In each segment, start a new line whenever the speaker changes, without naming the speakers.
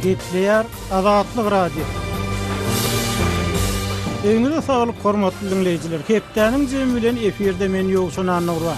Getleýär Azatlyk radio. Öňüňizde saglyk, hormatly dinleýijiler. Hepdeniň jemi bilen efirde men Ýogşan Annurwan.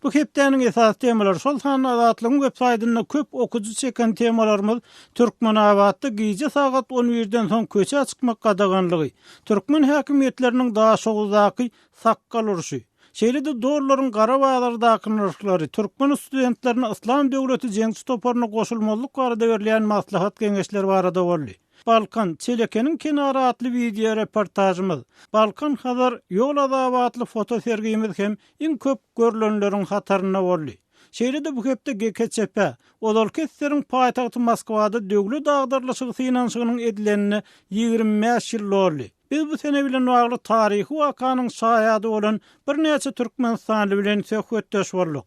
Bu hepdeniň esas temalary şol sany Azatlygyň websaýtynda köp okujy çeken temalarymyz Türkmenawatda gije sagat 11-den soň köçe çykmak gadaganlygy, Türkmen häkimetleriniň daha şoguzdaky sakkal uruşy, şeýle-de dorlaryň Garabağlardaky nurşlary, Türkmen studentlerine Islam döwleti jeňsi toparyna goşulmalyk barada berilýän maslahat geňeşleri barada boldy. Balkan Çelekeniň kenary atly video reportajymyz, Balkan Hazar ýol azawatly foto sergimiz hem iň köp görülenleriň hataryna boldy. Şeýle-de bu hepde GKÇP, Odalkesteriň paýtagty Moskwada döwlet agdarlyşygy finansygynyň edilenine 25 ýyl boldy. Biz bu sene bilen bagly taryhy wakanyň şahyady bolan bir näçe Türkmenistany bilen söhbetdeş boldyk.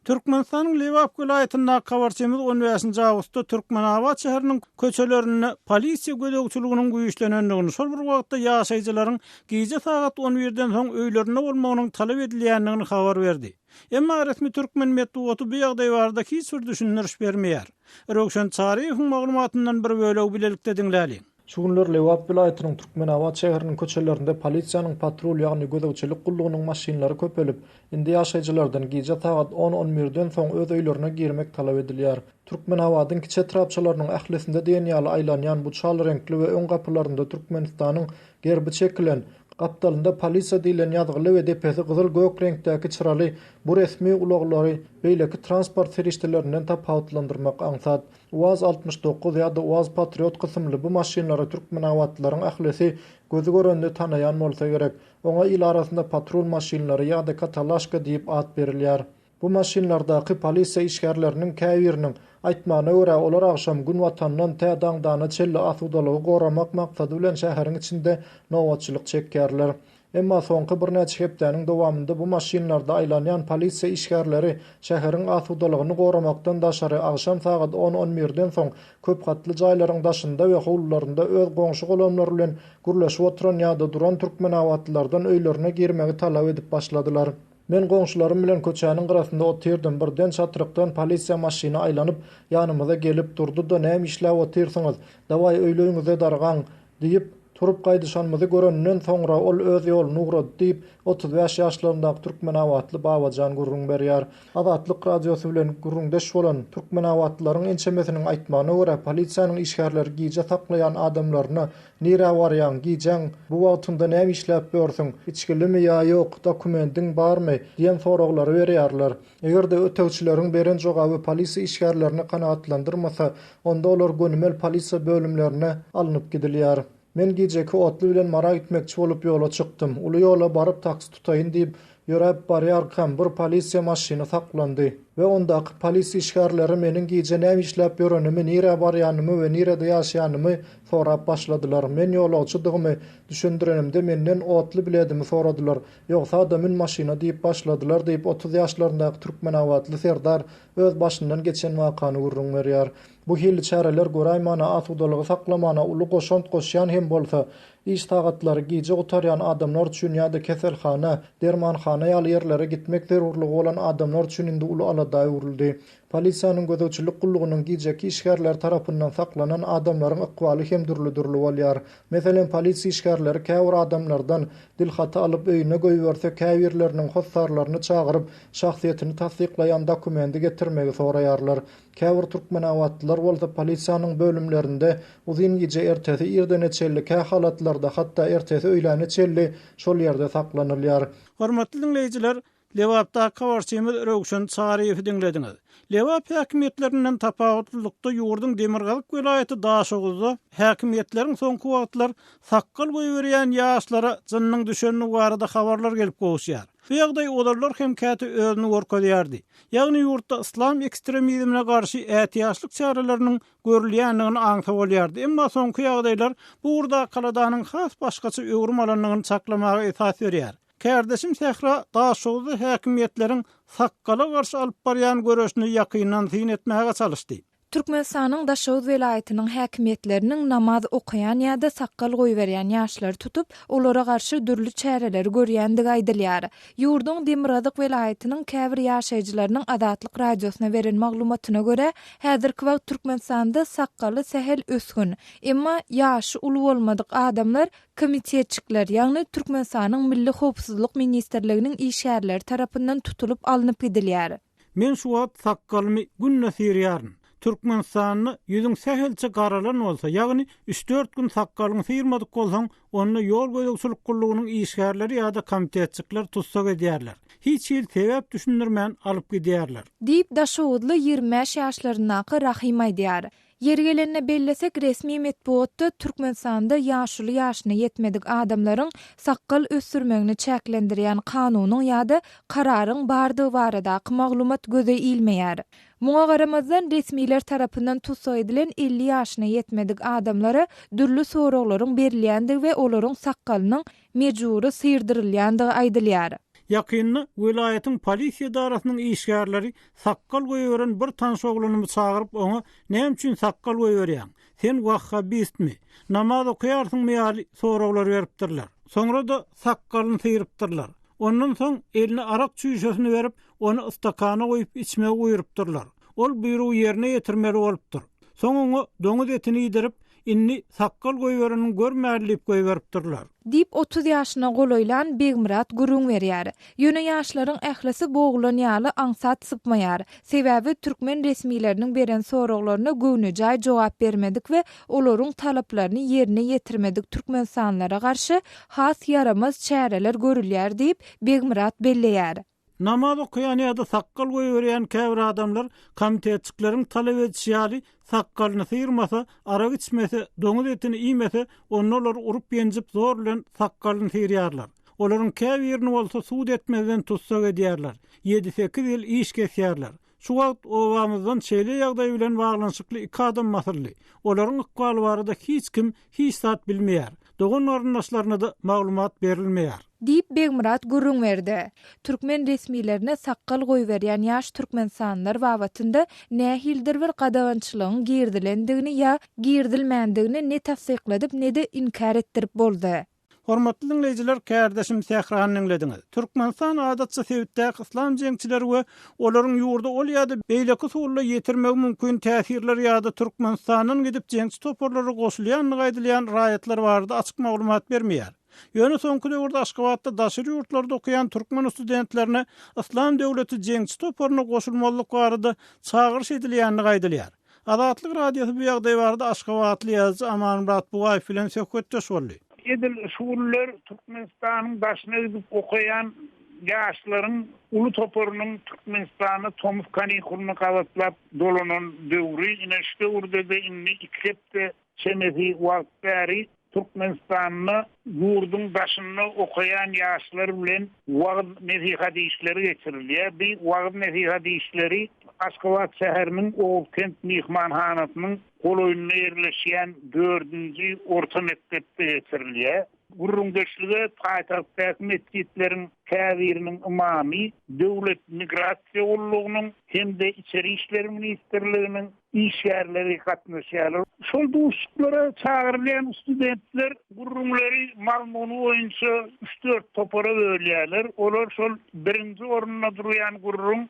Türkmenistanyň Lewap vilayatynda kabarçymyz 15-nji awgustda Türkmenawat şäheriniň köçelerini polisiýa gödäkçiliginiň güýçlenendigini, şol bir wagtda ýaşaýjylaryň gije sagat 11-den soň öýlerine bolmagynyň talap edilýändigini habar berdi. Emma resmi Türkmen medeniýeti bu ýagdaý barada hiç bir düşündiriş bermeýär. Rökşen taryhyň maglumatyndan bir böleg bilelikde diňläliň.
Şu günler Lewap vilayatynyň Türkmenawat şäheriniň köçelerinde polisiýanyň patrul ýagny gödäkçilik gullugynyň maşinlary köpelip, indi ýaşaýjylardan gije sagat 10-11-den soň öz öýlerine girmek talap edilýär. Türkmenawatyň kiçe trapçylarynyň ählisinde diýen aýlanýan bu çal renkli we öň gapylarynda Türkmenistanyň gerbi çekilen Gapdalynda polisiýa diýilen ýazgyly we depesi gyzyl gök reňkdäki çıraly bu resmi ulaglary beýleki transport serişdelerinden tapawutlandyrmak aňsat. UAZ 69 ýa-da UAZ Patriot kysymly bu maşinlary Türkmenawatlaryň ählisi gözü görende tanaýan bolsa gerek. Oňa il arasynda patrul maşinlary ýa-da katalaşka diýip ad berilýär. Bu maşinlardaky polisiýa işgärleriniň käbiriniň aýtmagyna görä olar agşam gün watandan tädaňdana çelli asudalygy goramak maksady bilen şäheriň içinde nowatçylyk çekýärler. Emma soňky bir näçe hepdeniň dowamında bu maşinlarda aýlanýan polisiýa işgärleri şäheriň asudalygyny goramakdan daşary agşam sagat 10-11-den soň köp gatly jaýlaryň daşynda we howlularynda öz goňşy golamlary bilen gürleşip oturan ýa-da duran Türkmenawatlardan öýlerine girmegi talap edip başladylar. Men goňşularym bilen köçäniň garasynda otyrdım. Birden çatrykdan polisiýa maşyna aýlanyp ýanymyza gelip durdy-da "Näme işläp otyrsyňyz? Daway öýleýiňize dargaň" diýip turup gaýdyşanmyzy görenden soňra ol öz ýoluny ugrady diýip 35 ýaşlaryndaky Türkmenawatly Babajan gurrun berýär. Azatlyk radiosy bilen gurrundeş bolan Türkmenawatlaryň ençemesiniň aýtmagyna görä polisiýanyň işgärleri gije saklaýan adamlaryna "Nire barýan gijeň? Bu wagtynda näme işläp börsiň? Içkilimi ýa ýok? Dokumentiň barmy?" diýen soraglary berýärler. Eger-de ötegçileriň beren jogaby polisiýa işgärlerini kanaatlandyrmasa, onda olar gönümel polisiýa bölümlerine alınıp gidilýär. Men gijeki otly bilen mara gitmekçi bolup ýola çykdym. Uly ýola baryp taksi tutaýyn diýip ýörep barýarkam bir polisiýa maşyny saklandy we ondaky polisiýa işgärleri meniň gije näme işläp ýörenimi, nire barýanymy we nirede ýaşaýanymy sorap başladylar. Men ýolagçydygymy düşündirenimde menden otly biledimi soradylar. Ýogsa adamyň maşyna diýip başladylar diýip 30 ýaşlaryndaky Türkmenawatly serdar öz başyndan geçen wakany gurrun berýär. Bu hili çäreler goraýmana asudalygy saklamana uly goşant goşýan hem bolsa, iş tagatlary gije otaryan adamlar üçin ýa-da keselhana, dermanhana ýaly ýerlere gitmek zerurlygy bolan adamlar üçin indi uly alada urildi. Polisiýanyň gödäkçilik gullugynyň gijeki işgärler tarapyndan saklanan adamlaryň ykbaly hem dürli bolýar. Meselen polisiýa işgärleri käbir adamlardan dilhata alyp öýüne goýberse käbirleriniň hossarlaryny çagyryp şahsiýetini tasdiklayan dokumenti getirmegi soraýarlar. Käbir Türkmenawatlylar bolsa polisiýanyň bölümlerinde uzun gije ertesi ýerden çelli halatlarda hatda ertesi öýläne çelli şol ýerde saklanylýar.
Hormatly dinleýijiler, Lewapda kabarçymyz Rökşen Çaryýewi diňlediňiz. Lewap häkimetlerinden tapawutlykda ýurduň Demirgazyk vilayaty daşyguzda häkimetleriň soňky wagtlar sakkal goýberýän ýaşlara jynyň düşenini barada habarlar gelip goýuşýar. Bu ýagdaý olarlar hem käte özüni gorkadýardy. Ýagny ýurtda islam ekstremizmine garşy ätiýaşlyk çareleriniň görülýändigini aňsap bolýardy. Emma soňky ýagdaýlar bu urda kaladanyň has başgaça öwrüm alanlygyny saklamaga esas berýär. Kärdeşim Sehra daşyguzda häkimetleriň sakkala garşy alyp barýan görüşini ýakyndan syn etmäge çalyşdy.
Türkmenistanyň Daşowuz welaýatynyň häkimetleriniň namaz okuyan ýa-da sakkal goýberýän ýaşlary tutup, olara garşy dürli çäreler görýändigi aýdylýar. Ýurdun Demirazyk welaýatynyň käbir ýaşaýjylarynyň Adatlyk radiosuna beren maglumatyna görä, häzirki wagt Türkmenistanda sakkaly sehel ösgün. Emma ýaşy uly bolmadyk adamlar komitetçikler, ýagny Türkmenistanyň Milli Howpsuzlyk Ministrliginiň işgärleri tarapyndan tutulup alınıp gidilýär.
Men şu wagt sakkalymy günne sirýaryn. Türkmenistanyny ýüzüň sähelçe garalan bolsa, ýagny 3-4 gün sakkalyň sirmadyk bolsaň, onu ýol goýdukçylyk gullugynyň işgärleri ýa-da komitetçikler tutsak edýärler. Hiç ýyl sebäp düşündirmän alyp gidýärler.
Diýip Daşowuzly 25 ýaşlarynaky Rahim aýdýar. Yergelenine bellesek resmi metbuatda Türkmenistanda ýaşuly ýaşyna ýetmedik adamlaryň sakkal ösürmegini çäklendirýän kanunyň ýa-da kararyň bardygy barada maglumat göze ilmeýär. Muňa garamazdan resmiler tarapyndan tutsak edilen 50 ýaşyna ýetmedik adamlara dürli soraklaryň berilýändigi we olaryň sakkalynyň mejburi syrdyrilýändigi aýdylýar.
Ýakynny welaýatyň polisiýa darasynyň işgärleri sakkal goýberen bir tanış oglanymy çagyryp oňa näme üçin sakkal goýberýän? Sen wahhabistmi? Namaz okuýarsyňmy ýaly soraglary beripdirler. Soňra da sakkalyny syrypdyrlar. Ondan soň eline arak çüýşesini berip, onu ıstakana goýup içmege goýurypdyrlar. Ol buýrugy ýerine ýetirmeli bolupdyr. Soň oňa doňuz etini ýidirip, inni sakkal goýbereniň görmärlip goýberipdirler.
Dip 30 ýaşyna goloýlan Begmirat gurung berýär. Ýöne ýaşlaryň ählisi boğulan ýaly aňsat sypmaýar. Sebäbi türkmen resmileriniň beren soraklaryna göwnüjay jogap bermedik we olaryň talaplaryny ýerine ýetirmedik türkmensanlara garşy has yaramaz çäreler görülýär diýip Begmirat belleýär.
Namaz okuyan ýa-da sakkal goýberýän käbir adamlar komitetçikleriň talap etýäli sakkalyny syrmasa, arak içmese, doňuz etini iýmese, onlar urup ýenjip zor bilen sakkalyny syrýarlar. Olaryň käbirini bolsa suud etmeden tutsak edýärler. 7-8 ýyl iş kesýärler. Şu wagt owamyzdan şeýle ýagdaý bilen baglanyşykly 2 adam masaly. Olaryň ykbaly barada hiç kim hiç zat bilmeýär. Dogan arnaşlaryna da maglumat berilmeýär.
Diýip Begmirat gurrun berdi. Türkmen resmilerine sakkal goýberýän ýaş türkmensanlar wagtynda nähildir bir gadawançylygyň girdilendigini ýa girdilmändigini ne tassykladyp ne de inkar etdirip boldy.
Hormatly dinleyijiler, kärdeşim Sähranyň dinlediňiz. Türkmenistan adatça sebäpde islam jeňçileri we olaryň ýurda ol ýa-da beýleki suwla ýetirmek mümkin täsirler ýa-da Türkmenistanyň gidip jeňçi toparlary goşulýanlygy aýdylýan raýatlar barada açyk maglumat bermeýär. Ýöne soňky döwürde Aşgabatda daşary ýurtlarda okuyan türkmen studentlerine islam döwleti jeňçi toparyna goşulmalyk barada çagyryş edilýänligi aýdylýar. Adatlyk radiosu bu ýagdaý barada Aşgabatly ýazgy Amanmurat Bugaýew bilen söhbetdeş boldy.
Edil şuurlar Türkmenistan'ın başına gidip okuyan yaşların ulu toporunyň Türkmenistany Tomuz kanikulunu kavatlap dolanan döwri inişde urdada inni ikepde çemezi wagt bäri Türkmenistanyny ýurdun başyna okuyan yaşlar bilen wagt nesihat işleri geçirilýär. Bir wagt nesihat işleri Aşgabat şäheriniň Owkent mihmanhanasynyň goloýuna ýerleşýän 4-nji orta mekdepde geçirilýär. Gurrundeşlige paýtagtdaky mesgitleriň käbiriniň imamy, döwlet migrasiýa gullugynyň hem-de içeri işleri ministrliginiň işgärleri gatnaşýarlar. Şol duşlara çağırılan studentler gurrunlary malmuny boýunça 3-4 topara bölýärler. Olar şol birinji orunda durýan gurrun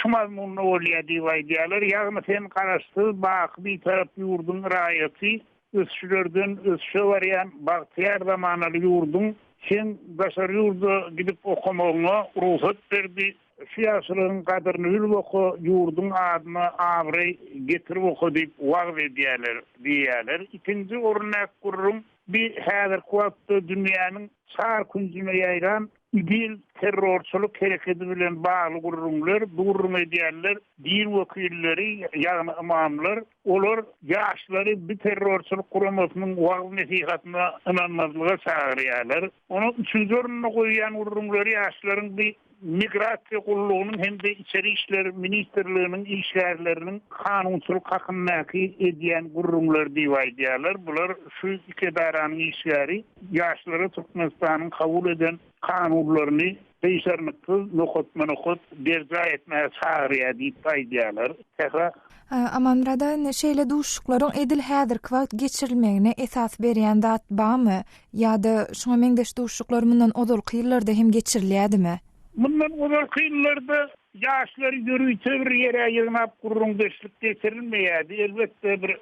şu malmuny bolýar diýip aýdýarlar. Ýagny sen garaşdy, bak bir tarap ýurdun raýaty ösçülerden ösçe varyan Bagtyar zamanaly ýurdun sen daşary ýurda gidip okumagyna ruhsat berdi. Şiýaşylygyň kadyryny bilip oku, ýurdun adyny abry getirip oku diýip wagt edýärler. İkinji ornak gurrun bir häzirki wagtda dünýäniň çar künjüne ýaýran idil terrorçylyk hereketi bilen bagly gurrunlar, bu gurrun edýärler, din wekilleri, ýagny imamlar, olar ýaşlary bir terrorçylyk guramasynyň wagt nesihatyna inanmazlyga çagyrýarlar. Onu üçüncü oruna goýýan gurrunlary ýaşlaryň bir migrasiýa gullugynyň hem-de içeri işler ministrliginiň işgärleriniň kanunçylyk hakyndaky edýän gurrunlar diýip aýdýarlar. Bular şu iki daranyň işgäri ýaşlary Türkmenistanyň kabul eden kanunlaryny Beýşarnykyz nokot berja etmäge çagyrýar diýip aýdýarlar. Tekrar
Amanrada şeýle duşuklaryň edil häzirki wagt geçirilmegine esas berýän zat barmy? Ýa-da şoňa meňdeş duşuklar mundan ozal kyllarda hem geçirilýärmi?
Bundan ozal kyllarda yaşları görüýse bir ýere ýygnap gurrun beşlik geçirilmeýärdi. Elbetde bir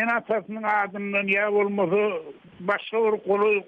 enatasının adından ýa bolmasa başga bir goly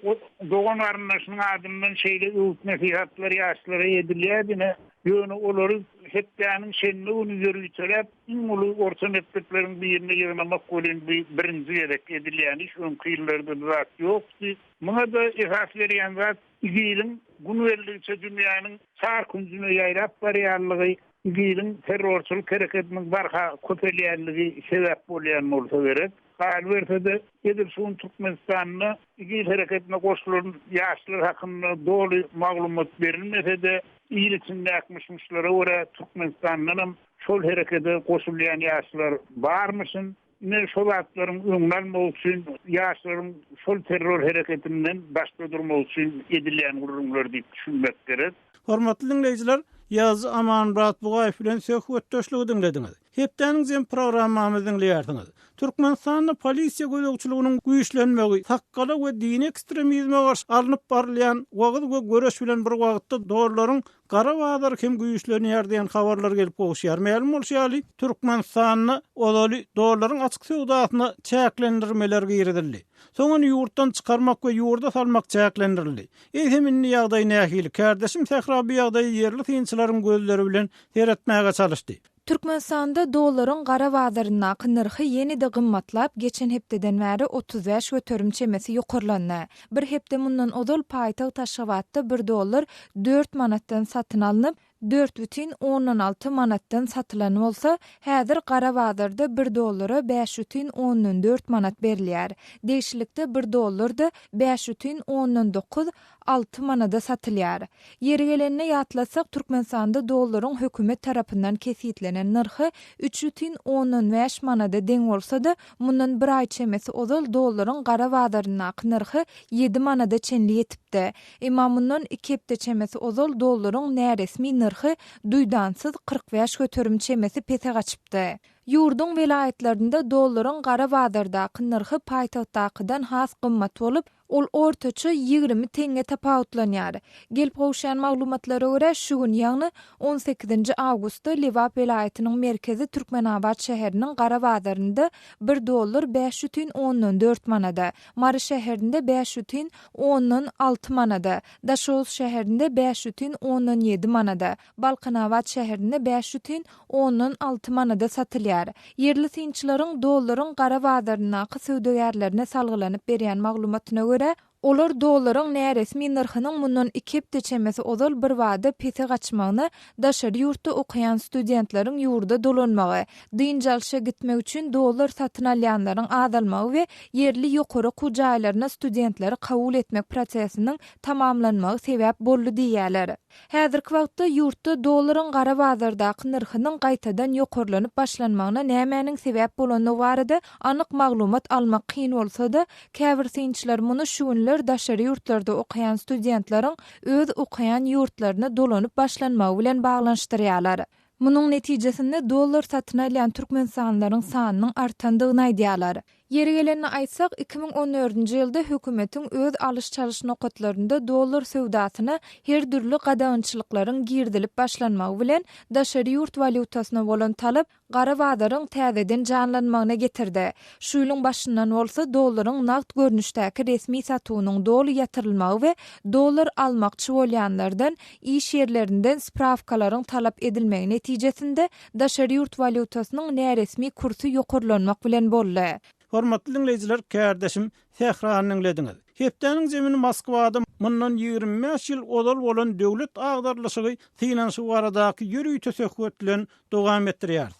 dogan arnaşynyň adından şeýle öwüt nasihatlar yaşlara edilýärdi. Ýöne olary hepdäniň şenli ony görüýseler, iň uly orta mektepleriň birine ýygnamak bolan birinji ýerek edilýän iş ön kyllarda zat ýokdy. Muňa da esas berýän zat ýylyň günüberlikçe dünýäniň çarkynjyny ýaýrap barýarlygy, ýylyň terrorçylyk hereketiniň barha köpelýänligi sebäp bolýan bolsa gerek. Halbuki edil şuň Türkmenistanyň ýyl hereketine goşulan ýaşlar hakynda doly maglumat berilmese de ýylyçynda akmışmışlara göre Türkmenistanyň şol herekete goşulýan ýaşlar barmyşyn? Ne şol atlaryň öňlenmek üçin ýaşlaryň şol terror hereketinden başga durmak üçin edilýän gurulmalar diýip düşünmek gerek.
Hormatly dinleýijiler, ýazy Amanmurat Bugaýew bilen söhbetdeşligi dinlediňiz. Hepdeniň programmamyzy dinleýärdiňiz. Türkmenistanyň polisiýa gözlegçiliginiň güýçlenmegi, takkala we dini ekstremizme garşy alınıp barylýan wagt we göreş bilen bir wagtda dogrulyň gara wagtlar hem güýçlenýär diýen habarlar gelip goşýar. Ma'lum bolýarly, Türkmenistanyň olaly dogrulyň açyk sowdasyna çäklendirmeler giridildi. Soňra ýurtdan çykarmak we ýurda salmak çäklendirildi. Eýheminni ýagdaý nähili kardeşim Sehrabi ýagdaý ýerli synçylaryň gözleri bilen seretmäge çalışdy.
Türkmenistanda dollaryň gara wagtlaryna narhy ýeni-de gymmatlap, geçen hepdeden bäri 35 we törüm çemesi ýokarlandy. Bir hepde mundan ozal paýtag Taşawatda 1 dollar 4 manatdan satyn alınıp, 4,16 manatdan satylan bolsa, häzir gara wagtlarda 1 dollara 5,14 manat berilýär. Değişiklikde 1 dollarda 5,9 6 manada satylýar. Ýeri gelenine ýatlasak, Türkmenistanda dollaryň hökümet tarapyndan kesitlenen narhy 3,15 manada deň bolsa-da, mundan bir aý çemesi ozal dollaryň gara wagtlaryna narhy 7 manada çenli ýetipdi. Mundan 2 hepde çemesi ozal dollaryň näresmi narhy duýdansyz 45 götürüm çemesi pete gaçypdy. Ýurdun welaýetlerinde dollaryň gara wagtlardaky narhy paýtagtdakydan has gymmat bolup, ol ortaça 20 tenge tapawutlanýar. Gelip goşan maglumatlara görä şu gün ýagny 18 awgustda Lewap welaýetiniň merkezi Türkmenabad şäheriniň gara wagtlarynda 1 dollar 5,14 manada, Mary şäherinde 5,16 manada, Daşoz şäherinde 5,17 manada, Balkanabad şäherinde 5,16 manada satylýar. Yerli synçylaryň dollaryň gara wagtlaryna sowdagarlarına salgylanyp berýän maglumatyna görä, olar dollaryň näresmi narhynyň mundan 2 hepde çemesi ozal bir wagtda pete gaçmagyny, daşary ýurtda okuyan studentlaryň ýurda dolanmagy, dynjalşa gitmek üçin dollar satyn alýanlaryň azalmagy we yerli ýokary kujaýlaryna studentleri kabul etmek prosesiniň tamamlanmagy sebäp boldy diýýärler. Häzirki wagtda ýurtda dollaryň gara wagtlardaky narhynyň gaýtadan ýokarlanyp başlanmagyna nämäniň sebäp bolanyny barada anyk maglumat almak kyn bolsa-da, käbir synçylar muny şu daşary ýurtlarda okuyan studentlaryň öz okuyan ýurtlaryna dolanyp başlanmagy bilen baglanşdyrýarlar. Munyň netijesinde dollar satyn alýan türkmenistanylaryň sanynyň artandygyny aýdýarlar. Ýeri gelenine aýtsak, 2014-nji ýylda hökümetiň öz alış çalış nokatlarynda dollar sowdasyna her türlü gadagynçylyklaryň girdilip başlanmagy bilen daşary ýurt valyutasyna bolan talap gara wagtlaryň täzeden janlanmagyna getirdi. Şu ýylyň başyndan bolsa dollaryň nagt görnüşdäki resmi satywynyň doly ýatyrylmagy we dollar almakçy bolýanlardan iş ýerlerinden spravkalaryň talap edilmegi netijesinde daşary ýurt valyutasynyň näresmi kursy ýokarlanmak bilen boldy.
Hormatly dinleýijiler, kardeşim Sehranyň dinlediňiz. Hepdeniň zemini Moskwada mundan 25 ýyl ozal bolan döwlet agdarlyşygy finansiýa baradaky ýürüýi töseketlen dowam etdirýär.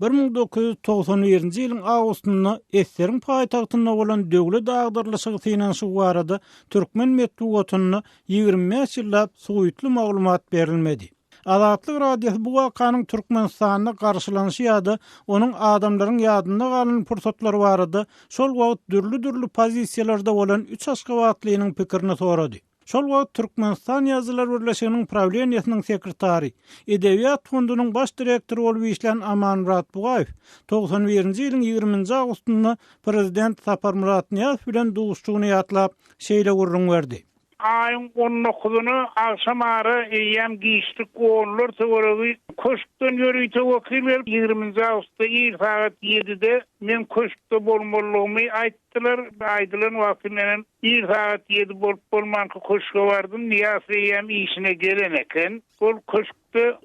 1991-nji ýylyň awgustynda Esteriň paýtagtynda bolan döwlet agdarlyşygy finansiýa barada türkmen medeniýetine 25 ýyllap suýtly maglumat berilmedi. Azatlyk radiosu bu wakanyň Türkmenistanyna garşylanýy ýa-da onuň adamlaryň ýadynda galan pursatlary barada şol wagt dürli pozisiýalarda bolan 3 aşgabatlynyň pikirini sorady. Şol wagt Türkmenistan Ýazylar Birleşiginiň Prawleniýasynyň sekretary, Edebiýat fondunyň baş direktory bolup işleýän Amanmurat Bugaýew 91-nji ýylyň 20-nji awgustynda prezident Saparmurat Niýazow bilen duguşçugyny ýatlap şeýle gurrun berdi.
Ayın 19'unu akşamarı eyyem giyiştik oğullar tövörüğü köşkten yürüyte vakil verip 20. Ağustos'ta il saat 7'de men köşkte bolmalığımı ayttılar. Aydılan vakimlenen il saat 7 bolup bolmanky köşke vardım. Niyaz eyyem işine gelen eken. Bol köşkte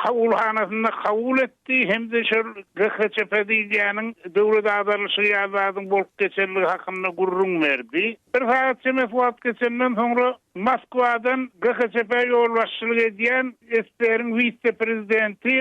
kavulhanasında kavul etti. Hem de şol GHÇP diýýäniň döwlet adalşy ýazadyň bolup geçenligi hakynda gurrun berdi. Bir saat çemes wagt geçenden soňra Moskwadan GHÇP ýol başçylyk edýän SSR'niň vice-prezidenti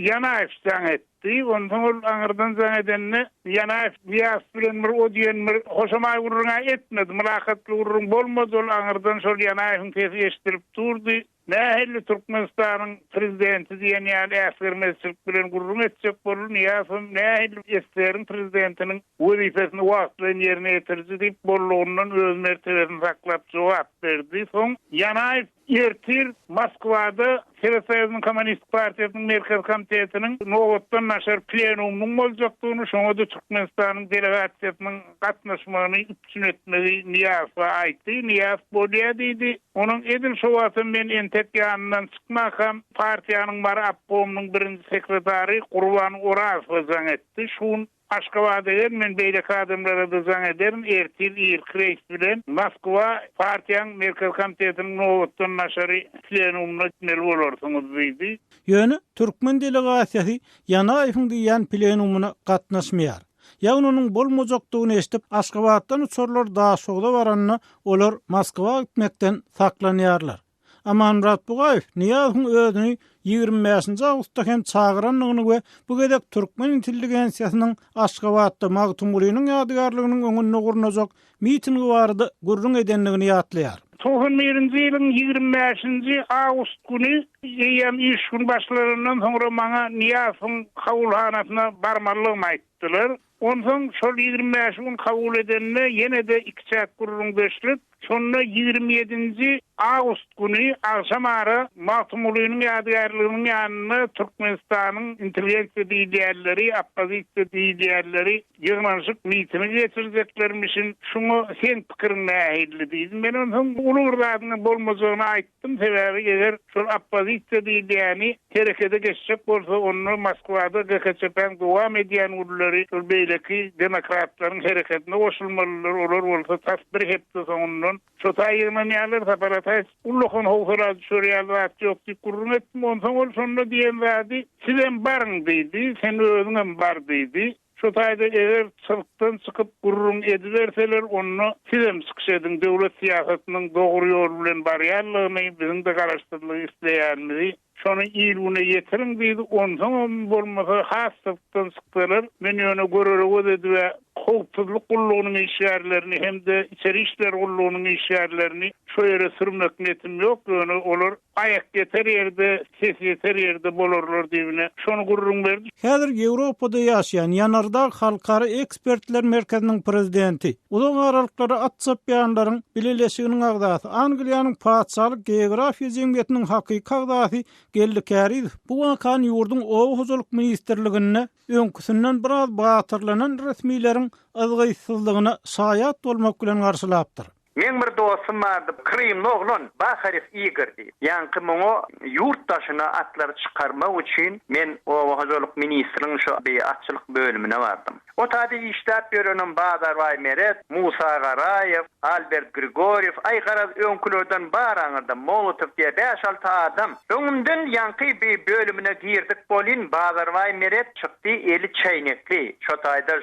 Yanayew saň etdi. Ondan aňyrdan saň edenne Yanayew Niýaz bilen bir o diýen hoşama gurruna etmedi. Mülakatly gurrun bolmady. Ol aňyrdan şol Yanayewiň sesi eşitilip durdy. Nähili Türkmenistanyň prezidenti diýen ýaly äsger mesjid bilen gurrun etjek bolur. Niýazow nähili SSR'niň prezidentiniň wezifesini wagtlyň ýerine ýetirdi diýip bollugynyň öz mertebesini saklap jogap berdi. Soň Yanayew ertir Moskwada Sowetyň Kommunist Partiýasynyň merkez komitetiniň nowatdan naşar plenumyň boljakdygyny, şoňa da Türkmenistanyň delegasiýasynyň gatnaşmagyny üpçün etmegi Niýazowa aýtdy. Niýazow bolýa diýdi. Onuň edil şowatyn men entek ýanyndan çykmakam partiýanyň bar apkomynyň birinji sekretary Gurban Orazow zaň etdi. Şun Aşgabatda men beýle kadamlara da zaň ederim. Ertir Kreis bilen Moskwa partiýanyň merkez komitetiniň nowatdan naşary plenumyna gitmeli bolarsyňyz diýdi.
Ýöne Türkmen delegasiýasy Yanayewiň diýen plenumyna gatnaşmaýar. Ýagny onuň bolmajakdygyny eşitip Aşgabatdan uçurlar daşygda baranyny olar Moskwa gitmekden saklanýarlar. Amanmurat Bugaýew Niýazowyň özüni 25-nji awgustda hem çagyranlygyny we bu gedek Türkmen intelligensiýasynyň Aşgabatda magtumulynyň ýadygarlygynyň öňünde gurnajak mitingi bardy gurrun edenligini ýatlaýar.
91-nji ýylyň 25-nji awgust güni eýem iş gün başlaryndan soňra maňa Niýazowyň kawulhanasyna barmalygymy aýtdylar. Ondan şol 25 gün kabul edenne ýene de 2 saat gurrun beşlip, sonra 27-nji awgust güni akşamary Mahmululynyň ýadygarlygynyň ýanyna Türkmenistanyň intelligensiýa diýýärleri, oppozisiýa diýýärleri ýygnaşyk mitini geçireceklermişin. Şunu sen pikirin nähili diýdim. Men onuň ulugurlaryny bolmajagyny aýtdym. Sebäbi eger şol oppozisiýa diýýäni herekete geçjek bolsa, onu Moskwada GHÇP-niň dowam edýän urlary şol beýleki demokratlaryň hereketine goşulmalylar olar bolsa tasbir hepsi soňundan şu taýygyny ýalar separatist ullugyny howsara düşürýärler ýok diýip gurrun etdim. Ondan ol şonda diýen wadi sizem baryň diýdi, sen özüňem bar diýdi. Şu taýda eger çykdan çykyp gurrun edilerseler onu sizem çykşadyň döwlet siýasatynyň dogry ýol bilen barýarlygyny biziň de garaşdyrlyk isleýärmiz. Şonu ýylyna ýetirin diýdi. Ondan bolmasa hasdypdan çykdylar. Men ýöne görerek ödedi we howpsuzlyk gullugynyň işgärlerini hem de içeri işler gullugynyň işgärlerini şu ýere sürmek niyetim ýok. Ýöne olar aýak yeter ýerde, ses yeter ýerde bolarlar diýine şonu gurrun berdi.
Häzir Ýewropada ýaşaýan Ýanardağ Halkara Ekspertler Merkeziniň prezidenti, ulan aralyklary WhatsApp ýanlaryň bileşiginiň agdasy, Angliýanyň paçalyk geografiýa jemgyýetiniň hakyky agdasy Gellikäri bu wakan ýurdun ow huzurlyk ministrligine öňküsinden biraz batyrlanan resmiýlerin azgysyzlygyna şaýat bolmak bilen garşylapdyr.
Men bir dostum vardı, Kırımlı oğlun, Baharif Igor diye. Yankı bunu yurttaşına atları çıkarmak için men o huzurluk ministrinin şu bir atçılık bölümüne vardım. O tadı iştap bölümünün Badar Vaymeret, Musa Garayev, Albert Grigoriev, Aygaraz önkülöden baranırdım, Molotov diye 5-6 adam. Öňünden yankı bir bölümüne girdik bolin, Badar Vaymeret çıktı eli çaynekli. Şu tayda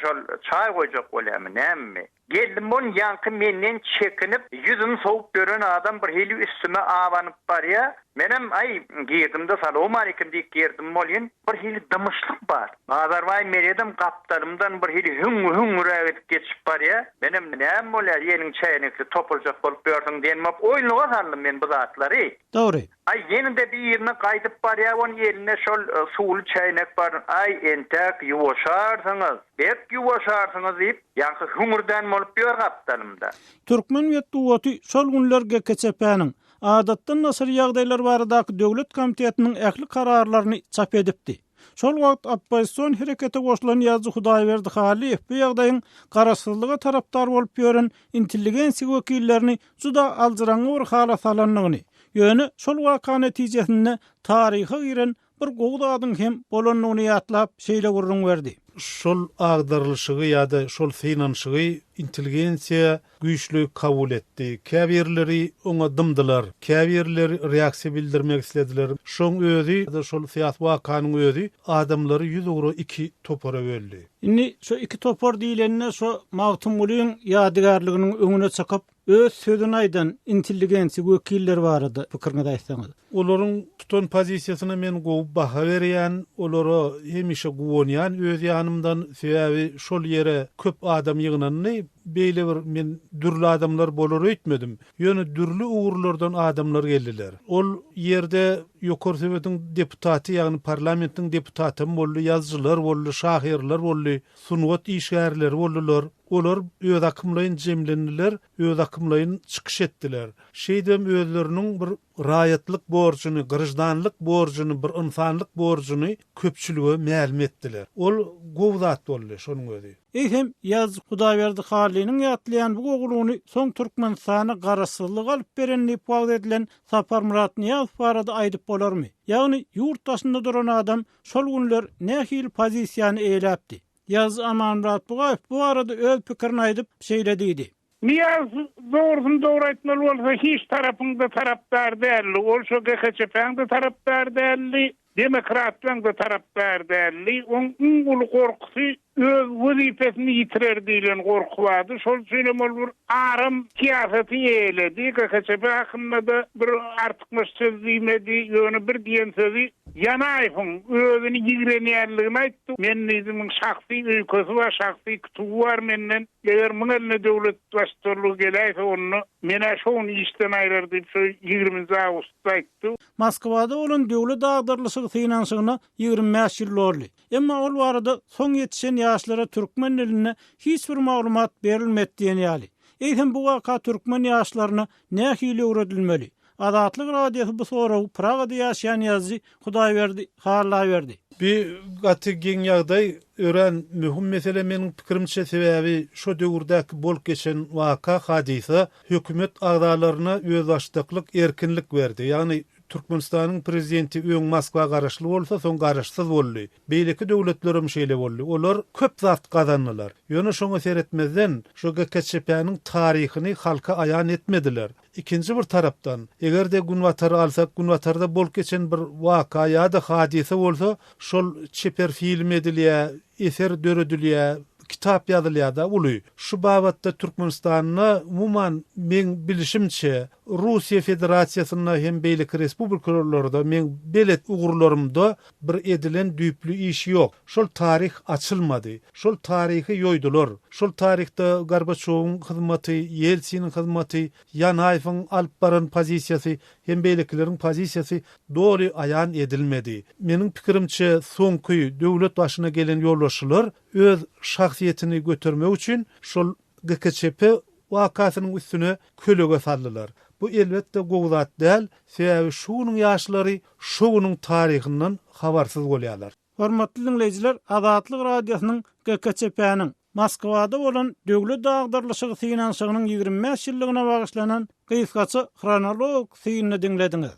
çay koyacak olayım, nemmi? Geldim bon yankı menden çekinip yüzünü soğuk gören adam bir heli üstüme avanyp barya. Menem ay girdimde salamu aleyküm diýip girdim bolýan. Bir hili dımışlyk bar. Azarbaýan meredem gapdarymdan bir hili hüň edip geçip bar ya. Menem näme bolýar ýeniň çaýnykly topuljak bolup berdiň diýenmap oýluga saldym men bu zatlary.
Dogry.
Ay yenide bir yerine gaýdyp bar ya, onun yerine şol suwly çaýnak bar. Ay entek ýuwaşarsyňyz, bek ýuwaşarsyňyz diýip ýa-da hüňürden bolup ber gapdarymda.
Türkmen ýetdi şol günler GKÇP-niň adatdan nasır ýagdaýlar baradaky döwlet komitetiniň ähli kararlaryny çap edipdi. Şol wagt opposision herekete goşulan Ýazy Hudaýberdi Haliýew bu ýagdaýyň garaşsyzlyga tarapdar bolup ýören intelligensiýa wekillerini juda aldyraňy bir hala salanlygyny, ýöne şol waka netijesinde taryha giren bir gowdadyň hem bolanlygyny ýatlap şeýle gurrun berdi. Şol agdarlyşygy ýa-da şol finansygy intelligensiýa güýçlü kabul etdi. Käbirleri oňa dymdylar. Käbirleri reaksiýa bildirmek istediler. Şoň özü da şol fiýat wakanyň özü adamlary 100 euro 2 topara böldi. Indi şu 2 topar diýilende şu Mawtumgulyň ýadygarlygynyň öňüne çykyp öz sözüni aýdan intelligensiýa wekilleri barady. Pikirňizi aýtsaňyz. Olaryň tutan pozisiýasyna men gowy baha berýän, olary hemişe gowonýan öz ýanymdan sebäbi şol ýere köp adam ýygnanyny beýle bir men dürli adamlar bolar öýtmedim. Ýöne dürli uğurlardan adamlar geldiler. Ol ýerde ýokary sebetiň deputaty ýagny parlamentiň deputaty boldy, ýazgylar boldy, şahyrlar boldy, sunwat işgärleri boldylar. Olar öz akymlaryň jemlendiler, öz akymlaryň çykyş etdiler. Şeýdem özleriniň bir raýatlyk borjyny, gyrjdanlyk borjyny, bir insanlyk borjyny köpçülüge ma'lum etdiler. Ol gowzat boldy şonuň özi. Hem Ýazy Hudaýberdi Haliýewiň ýatlaýan bu gowluny soň Türkmenistana garaşsyzlyk alyp beren diýip wagt edilen Sapar Murat Niýazow barada aýdyp bolarmy? Ýagny ýurtdaşynda duran adam şol günler nähil pozisiýany eýläpdi. Ýazy Amanmurat Bugaýew bu arada öz pikirini aýdyp şeýlediydi.
Niyaz doğrusun doğru aýtmaly bolsa hiç tarapyňda tarapdar däl. Ol şo GKÇP-niň de tarapdar däl, demokratlaryň da tarapdar däl. Onuň ulu gorkusy öz wezifesini ýitirer diýilen gorku bardy. Şol üçin bir arym siýasaty eýledi. GKÇP hakynda bir artykmyş söz diýmedi, ýöne bir diýen sözi Ýanaýewiň özüni ýigrenýärligini aýtdy. Men özümiň şahsy öýkösi we şahsy tutugy var menden. Eger muňa eline döwlet başçylygy gelýär, onu mena şoň işden aýrar diýip şo 20 awgustda aýtdy. Moskwada bolan döwlet agdarlyşygy finansygyna 25 ýyl boldy. Emma ol barada soň ýetişen ýaşlara türkmen diline hiç bir maglumat berilmedi diýen ýaly. Eýsem bu waka türkmen ýaşlaryna nähili öwredilmeli. Adatlyk radiosu bu soraw Pragada ýaşaýan Ýazy Hudaýberdi Haliýew. Bir gaty geň ýagdaý ören mühim mesele meniň pikirimçe sebäbi şo döwürdäki bolup geçen waka hadisa hökümet agdalaryna öz başdaklyk erkinlik berdi. Ýagny Türkmenistanyň prezidenti öň Moskwa garaşly bolsa, soň garaşsyz boldy. Beýleki döwletlerim şeýle boldy. Olar köp zat gazandylar. Ýöne şoňa seretmezden şo GKÇP-niň taryhyny halka aýan etmediler. İkinci bir tarapdan, egerde Günwatar alsak, Günwatarda bolup geçen bir waka ýa-da hadisa bolsa, şol çeper film edilýär, eser döredilýär, kitap ýazylýar da uly. Şu babatda Türkmenistanyna umuman men bilişimçe Russiýa Federasiýasyna hem beýleki respublikalarda men belet ugurlarymda bir edilen düýplü iş ýok. Şol tarih açylmady. Şol tarihi ýoýdular. Şol tarihte Gorbaçowyň hyzmaty, Yeltsiniň hyzmaty, Ýanaýewiň alyp baran pozisiýasy hem beýlekileriň pozisiýasy dogry aýan edilmedi. Meniň pikirimçe soňky döwlet başyna gelen ýolbaşçylar öz şahsiýetini götürmek üçin şol GKÇP wakasynyň üstüne kölege saldylar. Bu elbetde gowzat däl, sebäbi şunyň ýaşlary şunyň taryhynyň habarsyz bolýarlar. Hormatly dinleýijiler, Azatlyk radiosynyň GKÇP-niň Moskwada bolan döwlet agdarlyşygy finansygynyň 25 ýyllygyna bagyşlanan gysgaça chronolog synyny dinlediňiz.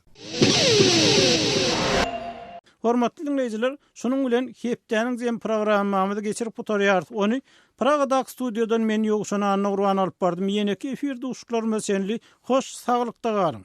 Hormatly dinleýijiler, şonuň bilen hepdeniň jem programmamyzy geçirip oturýar. Ony Pragadaky studiodan men ýogşana Nurwan alyp bardym. Ýene efirde uşaklar meselli hoş saglykda galyň.